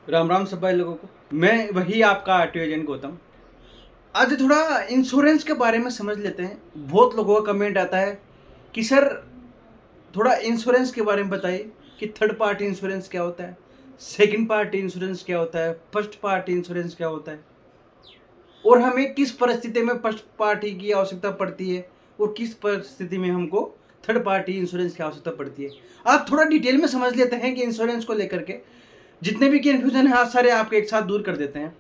राम राम सब भाई लोगों को। मैं वही आपका आरटीओ एजेंट गौतम। आज थोड़ा इंश्योरेंस के बारे में समझ लेते हैं। बहुत लोगों का कमेंट आता है कि सर थोड़ा इंश्योरेंस के बारे में बताइए कि थर्ड पार्टी इंश्योरेंस क्या होता है, सेकंड पार्टी इंश्योरेंस क्या होता है, फर्स्ट पार्टी इंश्योरेंस क्या होता है, और हमें किस परिस्थिति में फर्स्ट पार्टी की आवश्यकता पड़ती है और किस परिस्थिति में हमको थर्ड पार्टी इंश्योरेंस की आवश्यकता पड़ती है। आज थोड़ा डिटेल में समझ लेते हैं कि इंश्योरेंस को लेकर के जितने भी कन्फ्यूजन है आज सारे आपके एक साथ दूर कर देते हैं।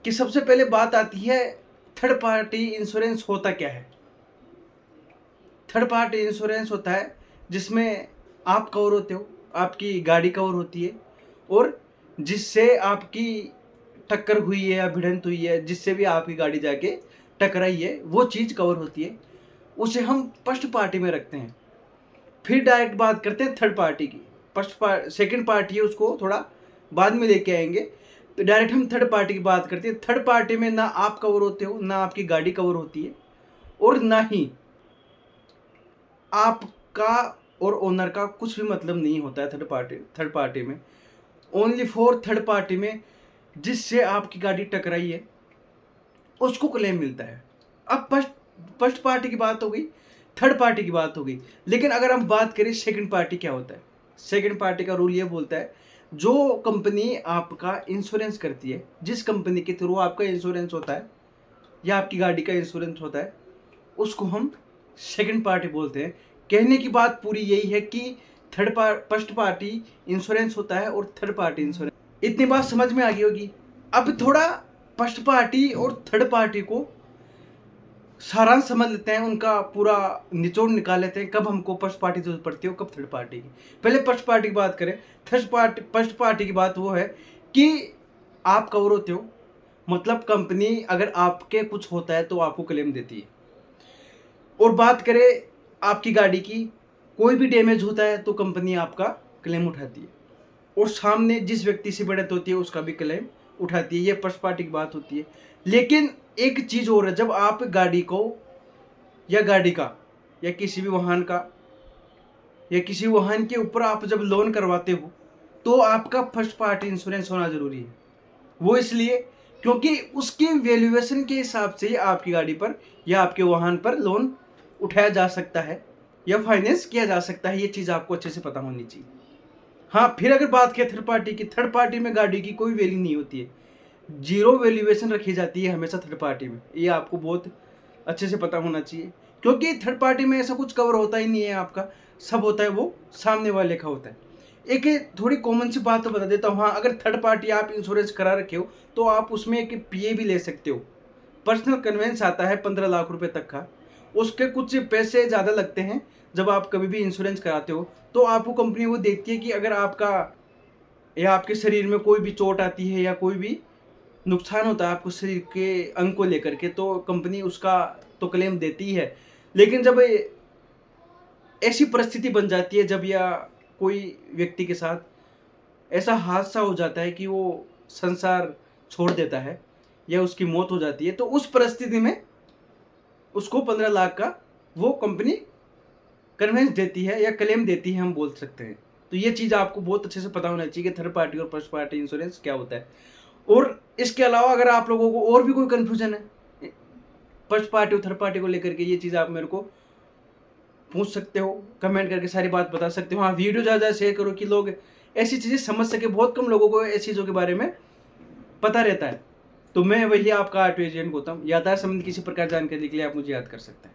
कि सबसे पहले बात आती है थर्ड पार्टी इंश्योरेंस होता क्या है। थर्ड पार्टी इंश्योरेंस होता है जिसमें आप कवर होते हो, आपकी गाड़ी कवर होती है, और जिससे आपकी टक्कर हुई है या भिड़ंत हुई है, जिससे भी आपकी गाड़ी जाके टकराई है, वो चीज़ कवर होती है, उसे हम फर्स्ट पार्टी में रखते हैं। फिर डायरेक्ट बात करते हैं थर्ड पार्टी की। सेकंड पार्टी है उसको थोड़ा बाद में लेके आएंगे। तो डायरेक्ट हम थर्ड पार्टी की बात करते हैं। थर्ड पार्टी में ना आप कवर होते हो, ना आपकी गाड़ी कवर होती है, और ना ही आपका और ओनर का कुछ भी मतलब नहीं होता है थर्ड पार्टी में। ओनली फॉर थर्ड पार्टी में जिससे आपकी गाड़ी टकराई है उसको क्लेम मिलता है। अब फर्स्ट पार्टी की बात हो गई, थर्ड पार्टी की बात हो गई। लेकिन अगर हम बात करें सेकंड पार्टी क्या होता है, सेकंड पार्टी का रूल ये बोलता है जो कंपनी आपका इंश्योरेंस करती है, जिस कंपनी के थ्रू आपका इंश्योरेंस होता है या आपकी गाड़ी का इंश्योरेंस होता है, उसको हम सेकंड पार्टी बोलते हैं। कहने की बात पूरी यही है कि फर्स्ट पार्टी इंश्योरेंस होता है और थर्ड पार्टी इंश्योरेंस। इतनी बात समझ में आ गई होगी। अब थोड़ा फर्स्ट पार्टी और थर्ड पार्टी को सारांश समझ लेते हैं, उनका पूरा निचोड़ निकाल लेते हैं, कब हमको फर्स्ट पार्टी की जरूरत पड़ती है और कब थर्ड पार्टी की। पहले फर्स्ट पार्टी की बात करें। फर्स्ट पार्टी की बात वो है कि आप कवर होते हो, मतलब कंपनी अगर आपके कुछ होता है तो आपको क्लेम देती है। और बात करें आपकी गाड़ी की, कोई भी डैमेज होता है तो कंपनी आपका क्लेम उठाती है, और सामने जिस व्यक्ति से भिड़ंत होती है उसका भी क्लेम उठाती है। ये फर्स्ट पार्टी की बात होती है। लेकिन एक चीज़ और है, जब आप गाड़ी को या गाड़ी का या किसी भी वाहन का या किसी वाहन के ऊपर आप जब लोन करवाते हो तो आपका फर्स्ट पार्टी इंश्योरेंस होना ज़रूरी है। वो इसलिए क्योंकि उसके वैल्यूएशन के हिसाब से आपकी गाड़ी पर या आपके वाहन पर लोन उठाया जा सकता है या फाइनेंस किया जा सकता है। ये चीज़ आपको अच्छे से पता होनी चाहिए। हाँ, फिर अगर बात करें थर्ड पार्टी की, थर्ड पार्टी में गाड़ी की कोई वैल्यू नहीं होती है, जीरो वैल्यूएशन रखी जाती है हमेशा थर्ड पार्टी में। ये आपको बहुत अच्छे से पता होना चाहिए, क्योंकि थर्ड पार्टी में ऐसा कुछ कवर होता ही नहीं है आपका। सब होता है वो सामने वाले का होता है। एक थोड़ी कॉमन सी बात तो बता देता हूँ। हाँ, अगर थर्ड पार्टी आप इंश्योरेंस करा रखे हो तो आप उसमें एक पीए भी ले सकते हो। पर्सनल कन्वेंस आता है 15 लाख रुपए तक का। उसके कुछ पैसे ज़्यादा लगते हैं। जब आप कभी भी इंश्योरेंस कराते हो तो आपको कंपनी वो देखती है कि अगर आपका या आपके शरीर में कोई भी चोट आती है या कोई भी नुकसान होता है आपको शरीर के अंग को लेकर के, तो कंपनी उसका तो क्लेम देती है। लेकिन जब ऐसी परिस्थिति बन जाती है, जब या कोई व्यक्ति के साथ ऐसा हादसा हो जाता है कि वो संसार छोड़ देता है या उसकी मौत हो जाती है, तो उस परिस्थिति में उसको 15 लाख का वो कंपनी कन्वेंस देती है या क्लेम देती है, हम बोल सकते हैं। तो ये चीज़ आपको बहुत अच्छे से पता होना चाहिए कि थर्ड पार्टी और फर्स्ट पार्टी इंश्योरेंस क्या होता है। और इसके अलावा अगर आप लोगों को और भी कोई कन्फ्यूजन है फर्स्ट पार्टी और थर्ड पार्टी को लेकर के, ये चीज़ आप मेरे को पूछ सकते हो, कमेंट करके सारी बात बता सकते हो। हाँ, वीडियो ज़्यादा शेयर करो कि लोग ऐसी चीज़ें समझ सके। बहुत कम लोगों को ऐसी चीज़ों के बारे में पता रहता है। तो मैं वही आपका आरटीओ एजेंट गौतम। यातायात संबंधी किसी प्रकार जानकारी के लिए आप मुझे याद कर सकते हैं।